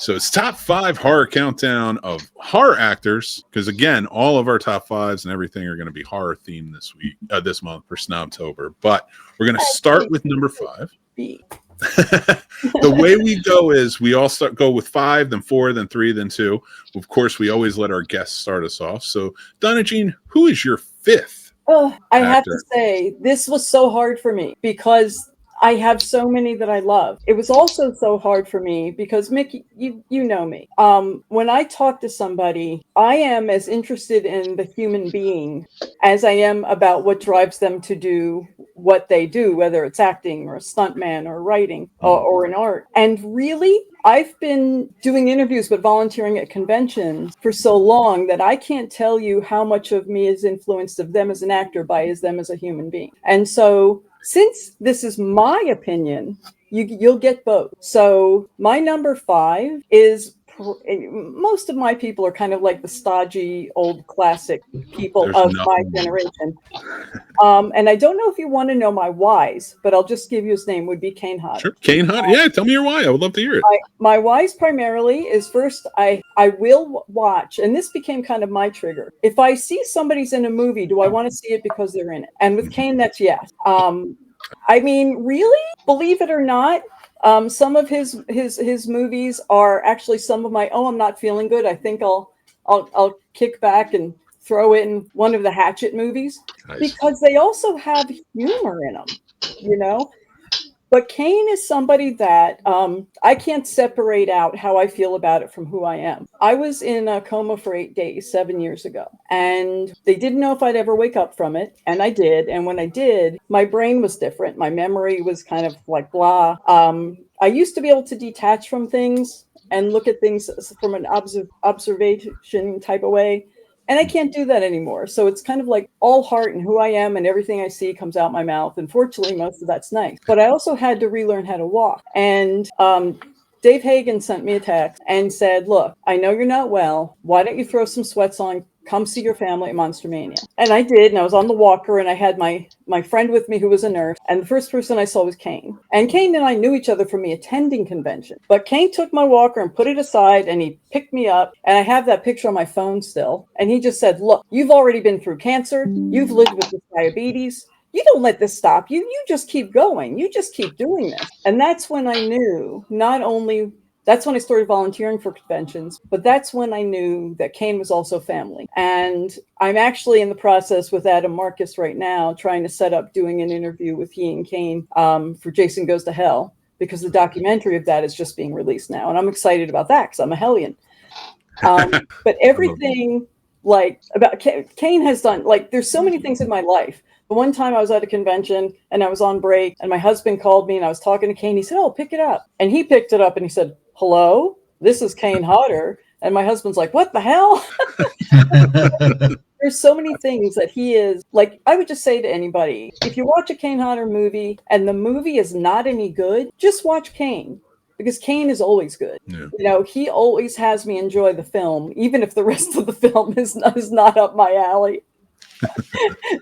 So it's top 5 horror countdown of horror actors. Because again, all of our top 5s and everything are going to be horror themed this month for Snobtober. But we're going to start with number 5. The way we go is we all go with 5, then 4, then 3, then 2. Of course, we always let our guests start us off. So, Donna Jean, who is your 5th? Oh, I actor? have to say, this was so hard for me because I have so many that I love. It was also so hard for me because, Mick, you know me. When I talk to somebody, I am as interested in the human being as I am about what drives them to do what they do, whether it's acting or a stuntman or writing or in art. And really, I've been doing interviews but volunteering at conventions for so long that I can't tell you how much of me is influenced of them as an actor by them as a human being. And so, since this is my opinion, you'll get both. So my number 5 is, most of my people are kind of like the stodgy old classic people of my generation. And I don't know if you want to know my whys, but I'll just give you his name, would be Kane Hodder. Sure. Kane Hodder. Yeah, tell me your why. I would love to hear it. My whys primarily is, first, I will watch, and this became kind of my trigger. If I see somebody's in a movie, do I want to see it because they're in it? And with Kane, that's yes. I mean, really, believe it or not, some of his movies are actually some of my, I'm not feeling good, I think I'll kick back and throw in one of the Hatchet movies. Nice. Because they also have humor in them, you know. But Kane is somebody that I can't separate out how I feel about it from who I am. I was in a coma for 8 days, 7 years ago, and they didn't know if I'd ever wake up from it. And I did. And when I did, my brain was different. My memory was kind of like blah. I used to be able to detach from things and look at things from an observation type of way. And I can't do that anymore. So it's kind of like all heart and who I am, and everything I see comes out my mouth. And fortunately, most of that's nice. But I also had to relearn how to walk. And Dave Hagen sent me a text and said, look, I know you're not well. Why don't you throw some sweats on? Come see your family at Monster Mania. And I did. And I was on the walker, and I had my friend with me who was a nurse. And the first person I saw was Kane. And Kane and I knew each other from me attending convention. But Kane took my walker and put it aside, and he picked me up. And I have that picture on my phone still. And he just said, look, you've already been through cancer. You've lived with this diabetes. You don't let this stop you. You just keep going. You just keep doing this. And that's when I knew, not only... That's when I started volunteering for conventions, but that's when I knew that Kane was also family. And I'm actually in the process with Adam Marcus right now, trying to set up doing an interview with he and Kane for Jason Goes to Hell, because the documentary of that is just being released now. And I'm excited about that because I'm a Hellion. But everything like about Kane has done, like there's so many things in my life. But one time I was at a convention and I was on break and my husband called me and I was talking to Kane. He said, oh, pick it up. And he picked it up and he said, hello, this is Kane Hodder. And my husband's like, what the hell? There's so many things that he is like. I would just say to anybody, if you watch a Kane Hodder movie and the movie is not any good, just watch Kane, because Kane is always good. Yeah. You know, he always has me enjoy the film, even if the rest of the film is not up my alley.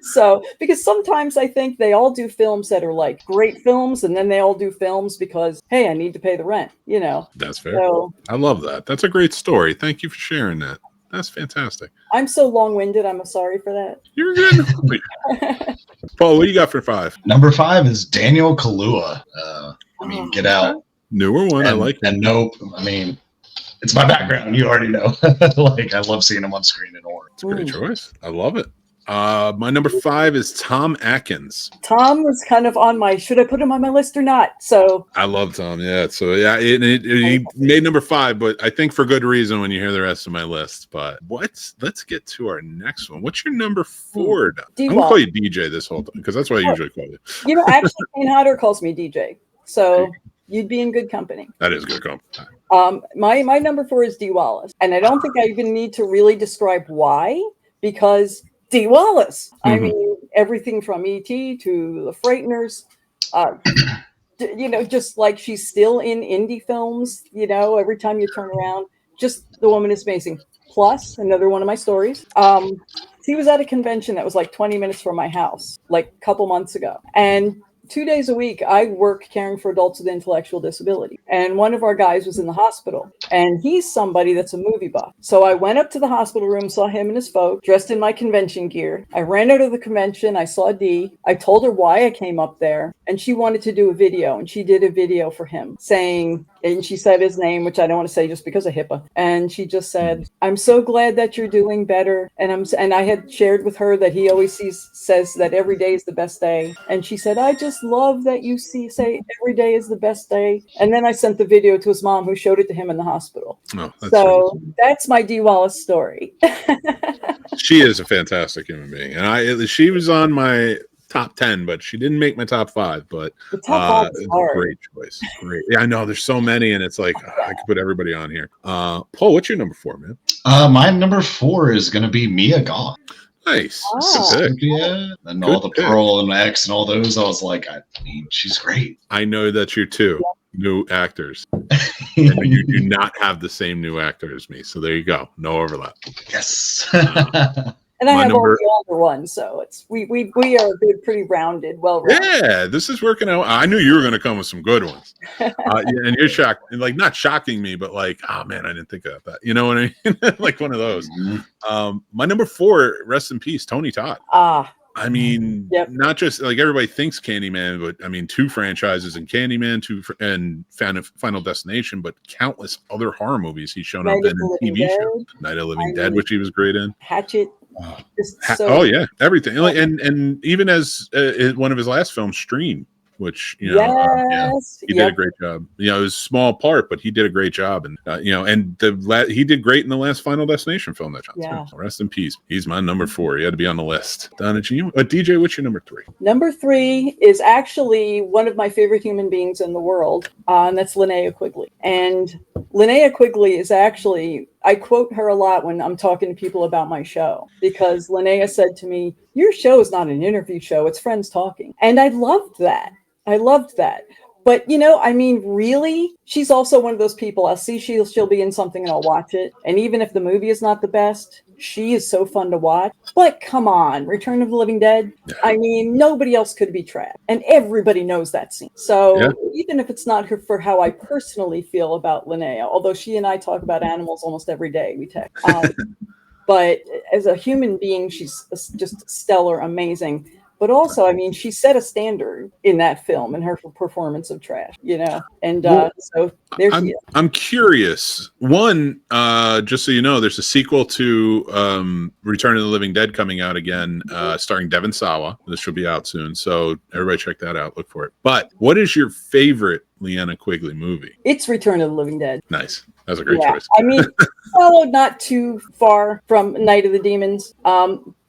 So, because sometimes I think they all do films that are like great films, and then they all do films because, hey, I need to pay the rent, you know. That's fair. So, I love that. That's a great story. Thank you for sharing that. That's fantastic. I'm so long-winded. I'm sorry for that. You're good. Paul, what do you got for 5? Number 5 is Daniel Kaluuya. Get Out. Newer one. I like it. And Nope. I mean, it's my background. You already know. Like, I love seeing him on screen in horror. It's a great choice. I love it. My number 5 is Tom Atkins. Tom was kind of on my, should I put him on my list or not? So I love Tom. Yeah. So yeah, he made number 5, but I think for good reason when you hear the rest of my list. But let's get to our next one. What's your number 4? I'm gonna call you DJ this whole time because that's what I usually call you. You know, actually, Kane Hodder calls me DJ, so you'd be in good company. That is good company. My number 4 is Dee Wallace, and I don't think I even need to really describe why, because Dee Wallace. Mm-hmm. I mean, everything from E.T. to The Frighteners, you know, just like she's still in indie films, you know, every time you turn around, just the woman is amazing. Plus, another one of my stories, she was at a convention that was like 20 minutes from my house, like a couple months ago. And 2 days a week, I work caring for adults with intellectual disability. And one of our guys was in the hospital, and he's somebody that's a movie buff. So I went up to the hospital room, saw him and his folk, dressed in my convention gear. I ran out of the convention. I saw Dee. I told her why I came up there, and she wanted to do a video, and she did a video for him saying, and she said his name, which I don't want to say just because of HIPAA. And she just said, "I'm so glad that you're doing better." And I had shared with her that he always says that every day is the best day. And she said, "I just love that you say every day is the best day." And then I sent the video to his mom, who showed it to him in the hospital. Oh, that's my Dee Wallace story. She is a fantastic human being, and she was on my top 10, but she didn't make my top 5. But the top 5 is hard. Great choice. Great. Yeah, I know there's so many, and it's like I could put everybody on here. Paul, what's your number 4, man? My number 4 is going to be Mia Goth. Nice. Yeah, and all the Pearl and X and all those. I was like, I mean, she's great. I know that you're 2 new actors. And you do not have the same new actor as me, so there you go. No overlap. Yes. And I have all the older ones, so it's we are a good, pretty rounded, well-rounded. Yeah, this is working out. I knew you were going to come with some good ones, and you're shocked, like not shocking me, but like, oh man, I didn't think about that. You know what I mean? Like one of those. My number 4, rest in peace, Tony Todd. I mean, not just like everybody thinks Candyman, but I mean, 2 franchises in Candyman, 2 and Final Destination, but countless other horror movies he's shown up in TV shows. Night of the Living Dead, which he was great in. Hatchet. Oh yeah, everything. And even as one of his last films, Stream, which he did a great job. You know, it was a small part, but he did a great job, and he did great in the last Final Destination film that shot. So rest in peace. He's my number 4. He had to be on the list. Donna G, DJ, what's your number 3? Number 3 is actually one of my favorite human beings in the world, and that's Linnea Quigley. And Linnea Quigley is actually, I quote her a lot when I'm talking to people about my show, because Linnea said to me, "Your show is not an interview show, it's friends talking." And I loved that. But, you know, I mean, really, she's also one of those people. I'll see she'll be in something and I'll watch it. And even if the movie is not the best, she is so fun to watch. But come on, Return of the Living Dead. I mean, nobody else could be trapped. And everybody knows that scene. So even if it's not for how I personally feel about Linnea, although she and I talk about animals almost every day, we text. But as a human being, she's just stellar, amazing. But also, I mean, she set a standard in that film and her performance of Trash, you know. And so there she is. I'm curious. One, just so you know, there's a sequel to Return of the Living Dead coming out again, starring Devon Sawa. This should be out soon, so everybody check that out. Look for it. But what is your favorite Linnea Quigley movie? It's Return of the Living Dead. Nice. That's a great choice. I mean, followed not too far from Night of the Demons.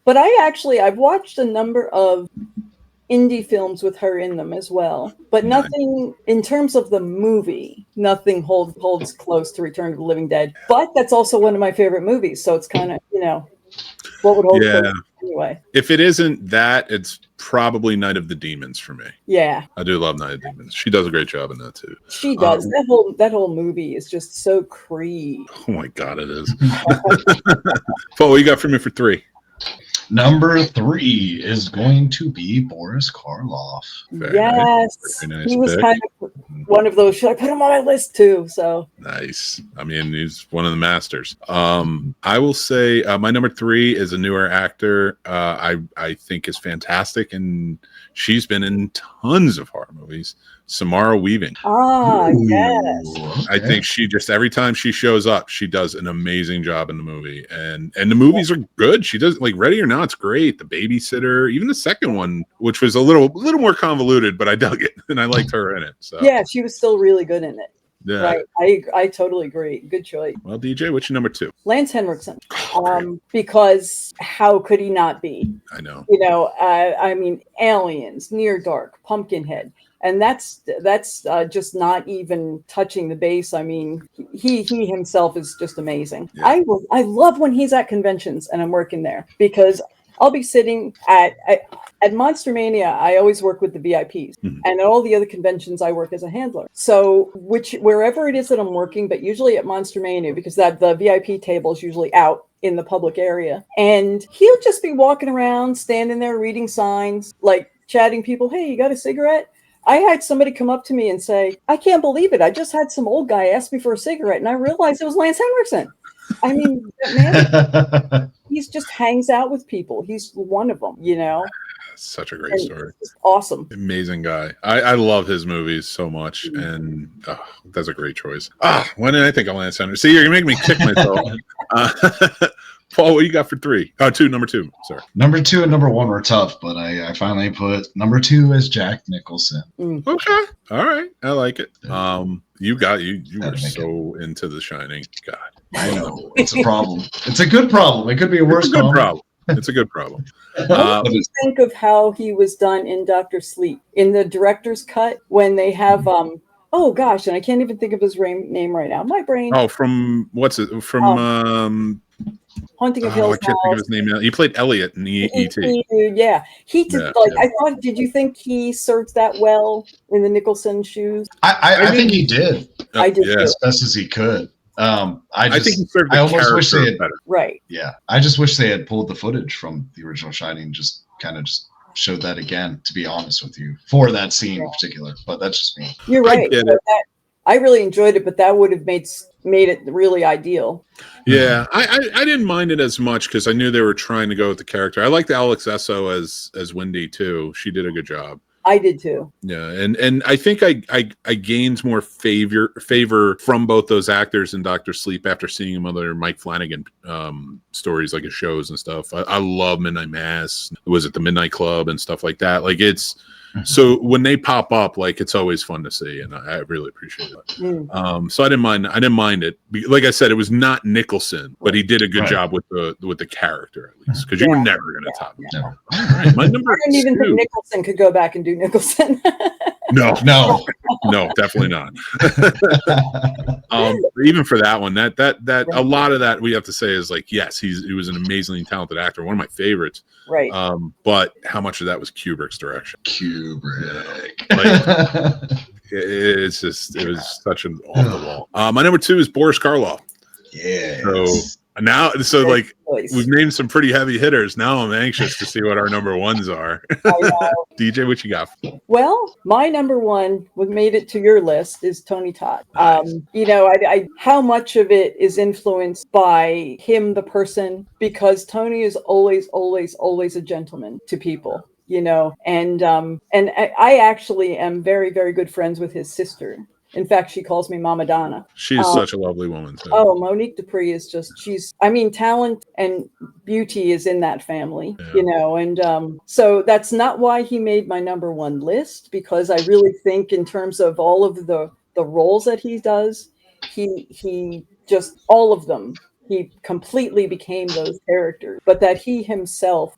But I've watched a number of indie films with her in them as well. But nothing, in terms of the movie, nothing holds close to Return of the Living Dead. But that's also one of my favorite movies. So it's kind of, you know, what would hold close anyway. If it isn't that, it's probably Night of the Demons for me. Yeah. I do love Night of the Demons. She does a great job in that too. She does. That whole movie is just so creepy. Oh my God, it is. Paul, what you got for me for 3? Number 3 is going to be Boris Karloff. Yes. Nice he was kind of one of those. Should I put him on my list too? So nice. I mean, he's one of the masters. I will say my number 3 is a newer actor. I think is fantastic, and she's been in tons of horror movies. Samara Weaving. Yes. I think she just, every time she shows up, she does an amazing job in the movie, and the movies are good. She does, like, Ready or Not's great. The Babysitter, even the second one, which was a little more convoluted, but I dug it, and I liked her in it. So yeah, she was still really good in it. Yeah, right. I totally agree. Good choice. Well, DJ, what's your number 2? Lance Henriksen. Because how could he not be? I know. You know, I mean, Aliens, Near Dark, Pumpkinhead. And that's just not even touching the base. I mean, he himself is just amazing. Yeah. I love when he's at conventions and I'm working there, because I'll be sitting at Monster Mania. I always work with the VIPs, and at all the other conventions, I work as a handler. So wherever it is that I'm working, but usually at Monster Mania, because the VIP table is usually out in the public area, and he'll just be walking around, standing there reading signs, like chatting people, hey, you got a cigarette? I had somebody come up to me and say, I can't believe it. I just had some old guy ask me for a cigarette, and I realized it was Lance Henriksen. I mean, that man, he just hangs out with people. He's one of them, you know. Such a great story. Awesome. Amazing guy. I love his movies so much, and that's a great choice. Why didn't I think of Lance Henriksen? See, you're gonna make me kick myself. Paul, what you got for 3? Number 2. Sorry. Number 2 and number 1 were tough, but I finally put number 2 as Jack Nicholson. Okay. All right. I like it. You were so into The Shining. God. I know. It's a problem. It's a good problem. It could be a worse problem. It's a good problem. What do you think of how he was done in Dr. Sleep in the director's cut when they have oh gosh, and I can't even think of his name right now. My brain. Oh, from what's it? From Haunting of Hill House. I can't think of his name now. He played Elliot in E.T. Yeah, he did. I thought. Did you think he served that well in the Nicholson shoes? I think he did. I did as best as he could. I think he served the almost wish they had better. Right. Yeah, I just wish they had pulled the footage from the original Shining, just showed that again. To be honest with you, for that scene in particular, but that's just me. You're right. I really enjoyed it, but that would have made it really ideal. Yeah, I didn't mind it as much because I knew they were trying to go with the character. I liked Alex Esso as Wendy too. She did a good job. I did too. Yeah, and I think I gained more favor from both those actors in Dr. Sleep after seeing them other Mike Flanagan stories, like his shows and stuff. I love Midnight Mass. Was it the Midnight Club and stuff like that? Like it's so when they pop up, like it's always fun to see, and I really appreciate it. So I didn't mind it. Like I said, it was not Nicholson, but he did a good job with the character at least, because you were never going to top him. Never. All right, my number I didn't even think Nicholson could go back and do Nicholson. No, definitely not. Even for that one, that a lot of that we have to say is like, yes, he was an amazingly talented actor, one of my favorites. Right. But how much of that was Kubrick's direction? Kubrick. It was such an off the wall. My number 2 is Boris Karloff. Yeah. So like we've named some pretty heavy hitters. Now I'm anxious to see what our number 1s are. DJ, what you got? Well, my number 1, what made it to your list, is Tony Todd. Nice. How much of it is influenced by him, the person, because Tony is always a gentleman to people. And I actually am very, very good friends with his sister. In fact, she calls me Mama Donna. She's such a lovely woman, too. Oh, Monique Dupree is talent and beauty is in that family, and so that's not why he made my number 1 list, because I really think in terms of all of the roles that he does, he just, all of them, he completely became those characters, but that he himself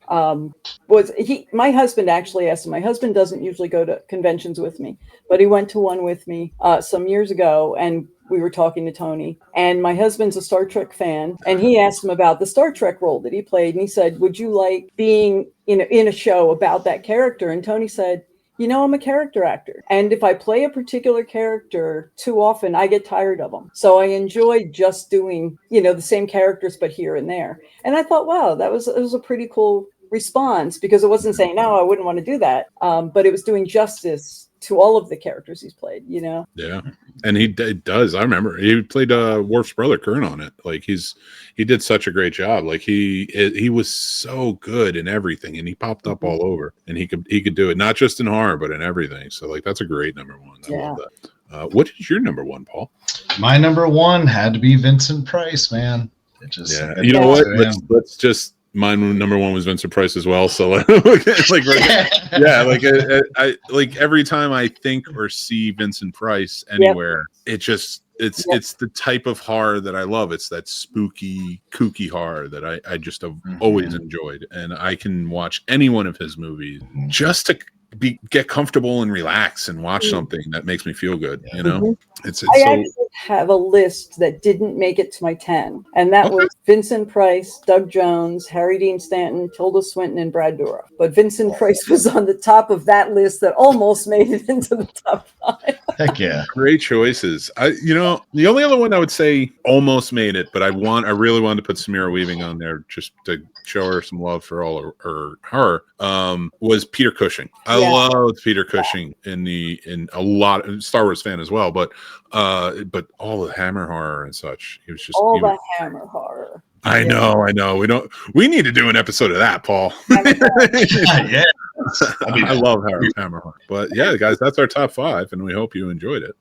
my husband actually asked him. My husband doesn't usually go to conventions with me, but he went to one with me some years ago, and we were talking to Tony, and my husband's a Star Trek fan, and he asked him about the Star Trek role that he played, and he said, would you like being in a show about that character? And Tony said, I'm a character actor. And if I play a particular character too often, I get tired of them. So I enjoy just doing, the same characters, but here and there. And I thought, wow, it was a pretty cool response, because it wasn't saying, no, I wouldn't want to do that. But it was doing justice to all of the characters he's played, Yeah. And he does. I remember he played Worf's brother Kern on it. Like he did such a great job. Like he was so good in everything, and he popped up all over, and he could do it not just in horror but in everything. So like that's a great number 1. I love that. What is your number 1, Paul? My number 1 had to be Vincent Price, man. You know what? Let's just. Mine number 1 was Vincent Price as well. So like every time I think or see Vincent Price anywhere, it's the type of horror that I love. It's that spooky, kooky horror that I just have always enjoyed, and I can watch any one of his movies just to get comfortable and relax and watch something that makes me feel good. It's I actually have a list that didn't make it to my 10, and that was Vincent Price, Doug Jones, Harry Dean Stanton, Tilda Swinton, and Brad Dourif. But Vincent Price was on the top of that list that almost made it into the top 5. Heck yeah. Great choices. The only other one I would say almost made it, but I really wanted to put Samira Weaving on there just to show her some love for all her was Peter Cushing. I loved Peter Cushing in a lot of Star Wars fan as well, but all the Hammer horror and such. He was just the Hammer horror. I know. We need to do an episode of that, Paul. Yeah. I love Hammer horror. But yeah, guys, that's our top 5, and we hope you enjoyed it.